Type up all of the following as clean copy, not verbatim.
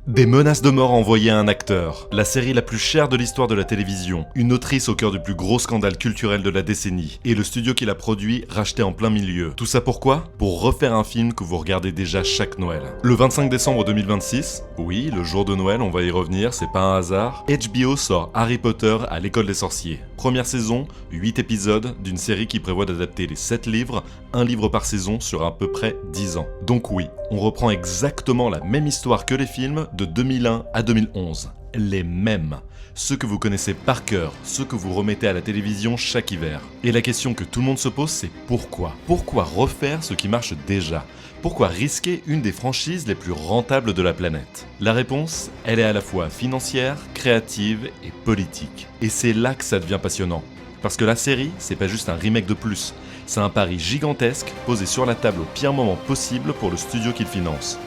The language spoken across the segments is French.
Des menaces de mort envoyées à un acteur, la série la plus chère de l'histoire de la télévision, une autrice au cœur du plus gros scandale culturel de la décennie, et le studio qui l'a produit racheté en plein milieu. Tout ça pourquoi ? Pour refaire un film que vous regardez déjà chaque Noël. Le 25 décembre 2026, oui, le jour de Noël, on va y revenir, c'est pas un hasard, HBO sort Harry Potter à l'école des sorciers. Première saison, 8 épisodes d'une série qui prévoit d'adapter les 7 livres, un livre par saison sur à peu près 10 ans. Donc oui, on reprend exactement la même histoire que les films de 2001 à 2011. Les mêmes. Ceux que vous connaissez par cœur, ceux que vous remettez à la télévision chaque hiver. Et la question que tout le monde se pose, c'est pourquoi ? Pourquoi refaire ce qui marche déjà ? Pourquoi risquer une des franchises les plus rentables de la planète ? La réponse, elle est à la fois financière, créative et politique. Et c'est là que ça devient passionnant. Parce que la série, c'est pas juste un remake de plus, c'est un pari gigantesque posé sur la table au pire moment possible pour le studio qui le finance.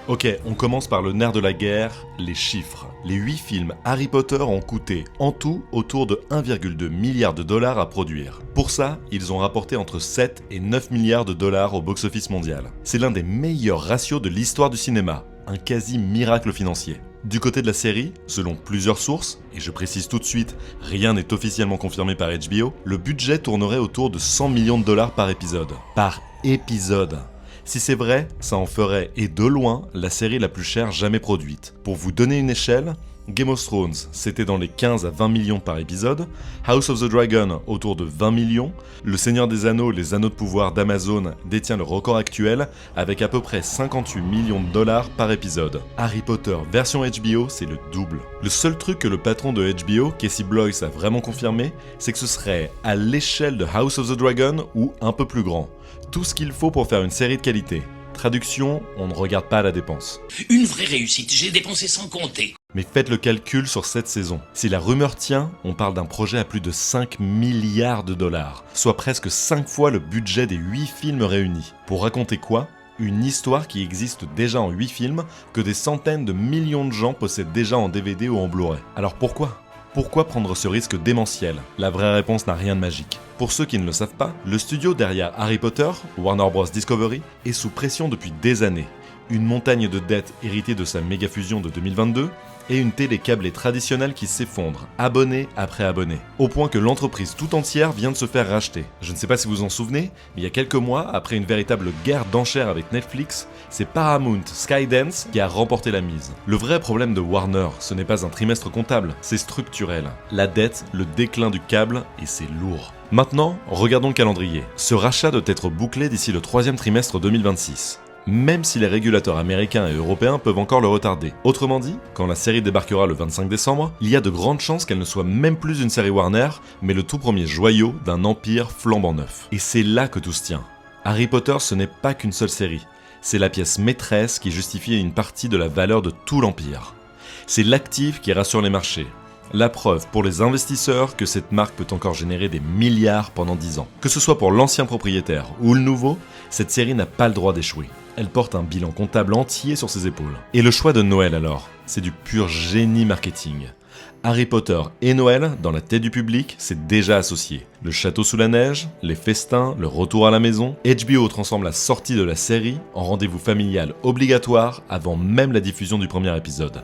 Ok, on commence par le nerf de la guerre, les chiffres. Les 8 films Harry Potter ont coûté, en tout, autour de 1,2 milliard de dollars à produire. Pour ça, ils ont rapporté entre 7 et 9 milliards de dollars au box-office mondial. C'est l'un des meilleurs ratios de l'histoire du cinéma, un quasi-miracle financier. Du côté de la série, selon plusieurs sources, et je précise tout de suite, rien n'est officiellement confirmé par HBO, le budget tournerait autour de 100 millions de dollars par épisode. Par épisode. Si c'est vrai, ça en ferait, et de loin, la série la plus chère jamais produite. Pour vous donner une échelle, Game of Thrones, c'était dans les 15 à 20 millions par épisode, House of the Dragon, autour de 20 millions, Le Seigneur des Anneaux, les Anneaux de pouvoir d'Amazon détient le record actuel, avec à peu près 58 millions de dollars par épisode. Harry Potter version HBO, c'est le double. Le seul truc que le patron de HBO, Casey Bloys, a vraiment confirmé, c'est que ce serait à l'échelle de House of the Dragon ou un peu plus grand. Tout ce qu'il faut pour faire une série de qualité. Traduction, on ne regarde pas à la dépense. Une vraie réussite, j'ai dépensé sans compter. Mais faites le calcul sur cette saison. Si la rumeur tient, on parle d'un projet à plus de 5 milliards de dollars, soit presque 5 fois le budget des 8 films réunis. Pour raconter quoi ? Une histoire qui existe déjà en 8 films, que des centaines de millions de gens possèdent déjà en DVD ou en Blu-ray. Alors pourquoi ? Pourquoi prendre ce risque démentiel ? La vraie réponse n'a rien de magique. Pour ceux qui ne le savent pas, le studio derrière Harry Potter, Warner Bros. Discovery, est sous pression depuis des années. Une montagne de dettes héritée de sa méga-fusion de 2022 et une télé câblée traditionnelle qui s'effondre, abonné après abonné, au point que l'entreprise tout entière vient de se faire racheter. Je ne sais pas si vous en souvenez, mais il y a quelques mois, après une véritable guerre d'enchères avec Netflix, c'est Paramount Skydance qui a remporté la mise. Le vrai problème de Warner, ce n'est pas un trimestre comptable, c'est structurel. La dette, le déclin du câble, et c'est lourd. Maintenant, regardons le calendrier. Ce rachat doit être bouclé d'ici le 3e trimestre 2026. Même si les régulateurs américains et européens peuvent encore le retarder. Autrement dit, quand la série débarquera le 25 décembre, il y a de grandes chances qu'elle ne soit même plus une série Warner, mais le tout premier joyau d'un empire flambant neuf. Et c'est là que tout se tient. Harry Potter, ce n'est pas qu'une seule série. C'est la pièce maîtresse qui justifie une partie de la valeur de tout l'empire. C'est l'actif qui rassure les marchés. La preuve pour les investisseurs que cette marque peut encore générer des milliards pendant 10 ans. Que ce soit pour l'ancien propriétaire ou le nouveau, cette série n'a pas le droit d'échouer. Elle porte un bilan comptable entier sur ses épaules. Et le choix de Noël alors ? C'est du pur génie marketing. Harry Potter et Noël, dans la tête du public, c'est déjà associé. Le château sous la neige, les festins, le retour à la maison, HBO transforme la sortie de la série en rendez-vous familial obligatoire avant même la diffusion du premier épisode.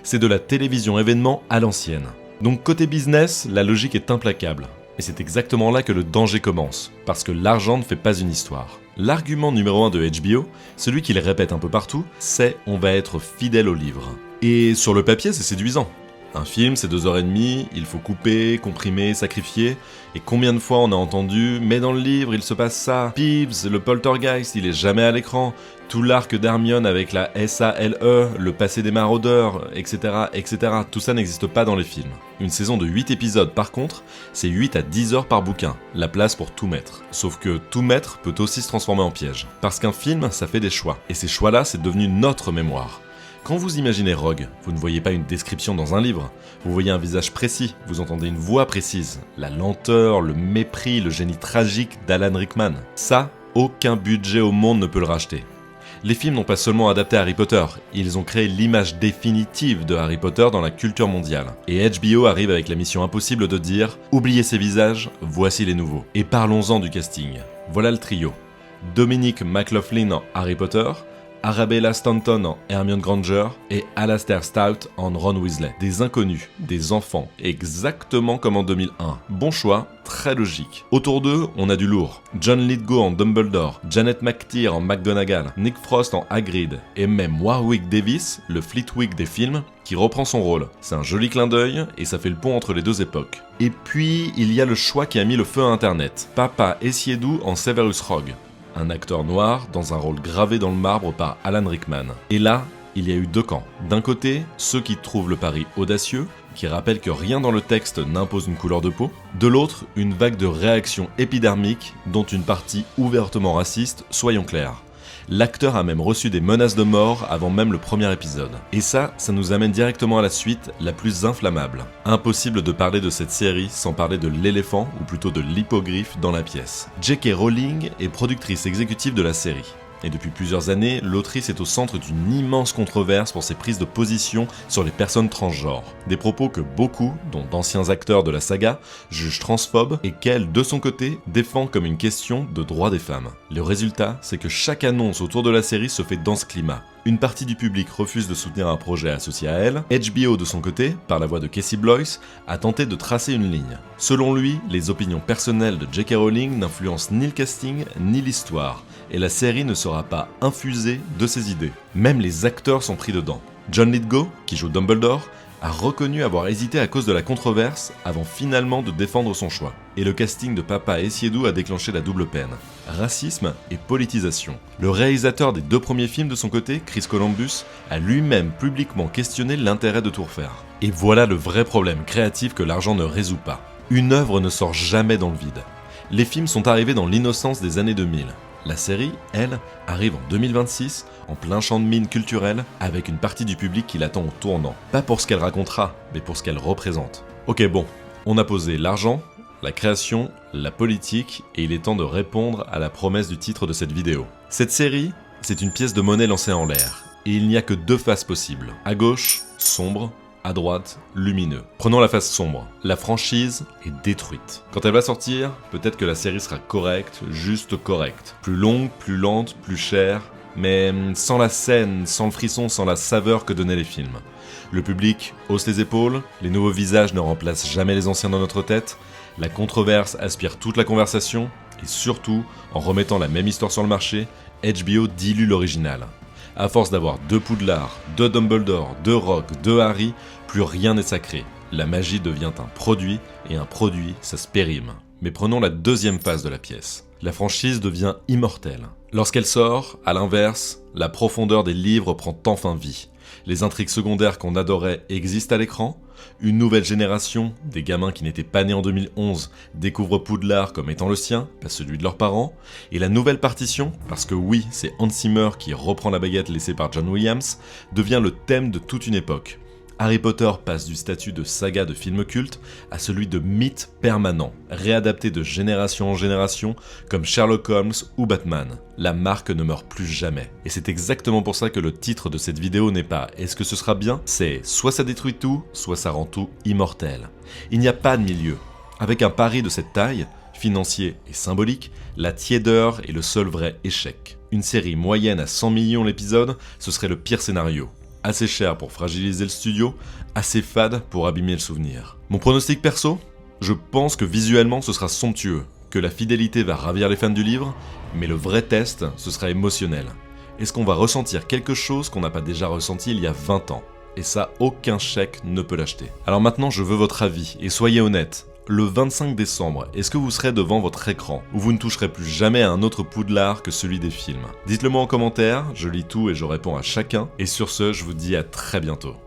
C'est de la télévision événement à l'ancienne. Donc côté business, la logique est implacable. Et c'est exactement là que le danger commence, parce que l'argent ne fait pas une histoire. L'argument numéro 1 de HBO, celui qu'il répète un peu partout, c'est « on va être fidèle au livre ». Et sur le papier, c'est séduisant. Un film, c'est 2h30, il faut couper, comprimer, sacrifier. Et combien de fois on a entendu « mais dans le livre, il se passe ça ». Peeves, le poltergeist, il est jamais à l'écran. Tout l'arc d'Hermione avec la SALE, le passé des maraudeurs, etc., etc. Tout ça n'existe pas dans les films. Une saison de 8 épisodes par contre, c'est 8 à 10 heures par bouquin, la place pour tout mettre. Sauf que tout mettre peut aussi se transformer en piège. Parce qu'un film, ça fait des choix. Et ces choix-là, c'est devenu notre mémoire. Quand vous imaginez Rogue, vous ne voyez pas une description dans un livre, vous voyez un visage précis, vous entendez une voix précise, la lenteur, le mépris, le génie tragique d'Alan Rickman. Ça, aucun budget au monde ne peut le racheter. Les films n'ont pas seulement adapté Harry Potter, ils ont créé l'image définitive de Harry Potter dans la culture mondiale. Et HBO arrive avec la mission impossible de dire « Oubliez ces visages, voici les nouveaux ». Et parlons-en du casting. Voilà le trio. Dominic McLaughlin en Harry Potter, Arabella Stanton en Hermione Granger et Alastair Stout en Ron Weasley. Des inconnus, des enfants, exactement comme en 2001. Bon choix, très logique. Autour d'eux, on a du lourd. John Lithgow en Dumbledore, Janet McTeer en McGonagall, Nick Frost en Hagrid, et même Warwick Davis, le Flitwick des films, qui reprend son rôle. C'est un joli clin d'œil et ça fait le pont entre les deux époques. Et puis, il y a le choix qui a mis le feu à Internet. Papa Essiedu en Severus Rogue. Un acteur noir dans un rôle gravé dans le marbre par Alan Rickman. Et là, il y a eu deux camps. D'un côté, ceux qui trouvent le pari audacieux, qui rappellent que rien dans le texte n'impose une couleur de peau. De l'autre, une vague de réactions épidermiques, dont une partie ouvertement raciste, soyons clairs. L'acteur a même reçu des menaces de mort avant même le premier épisode. Et ça nous amène directement à la suite, la plus inflammable. Impossible de parler de cette série sans parler de l'éléphant, ou plutôt de l'hippogriffe, dans la pièce. J.K. Rowling est productrice exécutive de la série. Et depuis plusieurs années, l'autrice est au centre d'une immense controverse pour ses prises de position sur les personnes transgenres. Des propos que beaucoup, dont d'anciens acteurs de la saga, jugent transphobes et qu'elle, de son côté, défend comme une question de droit des femmes. Le résultat, c'est que chaque annonce autour de la série se fait dans ce climat. Une partie du public refuse de soutenir un projet associé à elle. HBO, de son côté, par la voix de Casey Bloys, a tenté de tracer une ligne. Selon lui, les opinions personnelles de J.K. Rowling n'influencent ni le casting ni l'histoire, et la série ne sera pas infusée de ses idées. Même les acteurs sont pris dedans. John Lithgow, qui joue Dumbledore, a reconnu avoir hésité à cause de la controverse avant finalement de défendre son choix. Et le casting de Papa Essiedu a déclenché la double peine. Racisme et politisation. Le réalisateur des deux premiers films de son côté, Chris Columbus, a lui-même publiquement questionné l'intérêt de tout refaire. Et voilà le vrai problème créatif que l'argent ne résout pas. Une œuvre ne sort jamais dans le vide. Les films sont arrivés dans l'innocence des années 2000. La série, elle, arrive en 2026, en plein champ de mine culturel, avec une partie du public qui l'attend au tournant. Pas pour ce qu'elle racontera, mais pour ce qu'elle représente. Ok, bon, on a posé l'argent, la création, la politique, et il est temps de répondre à la promesse du titre de cette vidéo. Cette série, c'est une pièce de monnaie lancée en l'air, et il n'y a que deux faces possibles. À gauche, sombre, à droite, lumineux. Prenons la face sombre. La franchise est détruite. Quand elle va sortir, peut-être que la série sera correcte, juste correcte. Plus longue, plus lente, plus chère, mais sans la scène, sans le frisson, sans la saveur que donnaient les films. Le public hausse les épaules, les nouveaux visages ne remplacent jamais les anciens dans notre tête, la controverse aspire toute la conversation, et surtout, en remettant la même histoire sur le marché, HBO dilue l'original. À force d'avoir deux Poudlard, deux Dumbledore, deux Rogue, deux Harry, plus rien n'est sacré. La magie devient un produit, et un produit, ça se périme. Mais prenons la deuxième phase de la pièce. La franchise devient immortelle. Lorsqu'elle sort, à l'inverse, la profondeur des livres prend enfin vie. Les intrigues secondaires qu'on adorait existent à l'écran. Une nouvelle génération, des gamins qui n'étaient pas nés en 2011, découvrent Poudlard comme étant le sien, pas celui de leurs parents. Et la nouvelle partition, parce que oui, c'est Hans Zimmer qui reprend la baguette laissée par John Williams, devient le thème de toute une époque. Harry Potter passe du statut de saga de film culte à celui de mythe permanent, réadapté de génération en génération comme Sherlock Holmes ou Batman. La marque ne meurt plus jamais. Et c'est exactement pour ça que le titre de cette vidéo n'est pas « Est-ce que ce sera bien ?», c'est soit ça détruit tout, soit ça rend tout immortel. Il n'y a pas de milieu. Avec un pari de cette taille, financier et symbolique, la tiédeur est le seul vrai échec. Une série moyenne à 100 millions l'épisode, ce serait le pire scénario. Assez cher pour fragiliser le studio, assez fade pour abîmer le souvenir. Mon pronostic perso ? Je pense que visuellement ce sera somptueux, que la fidélité va ravir les fans du livre, mais le vrai test, ce sera émotionnel. Est-ce qu'on va ressentir quelque chose qu'on n'a pas déjà ressenti il y a 20 ans ? Et ça, aucun chèque ne peut l'acheter. Alors maintenant, je veux votre avis, et soyez honnête. Le 25 décembre, est-ce que vous serez devant votre écran, où vous ne toucherez plus jamais à un autre Poudlard que celui des films ? Dites-le moi en commentaire, je lis tout et je réponds à chacun, et sur ce, je vous dis à très bientôt.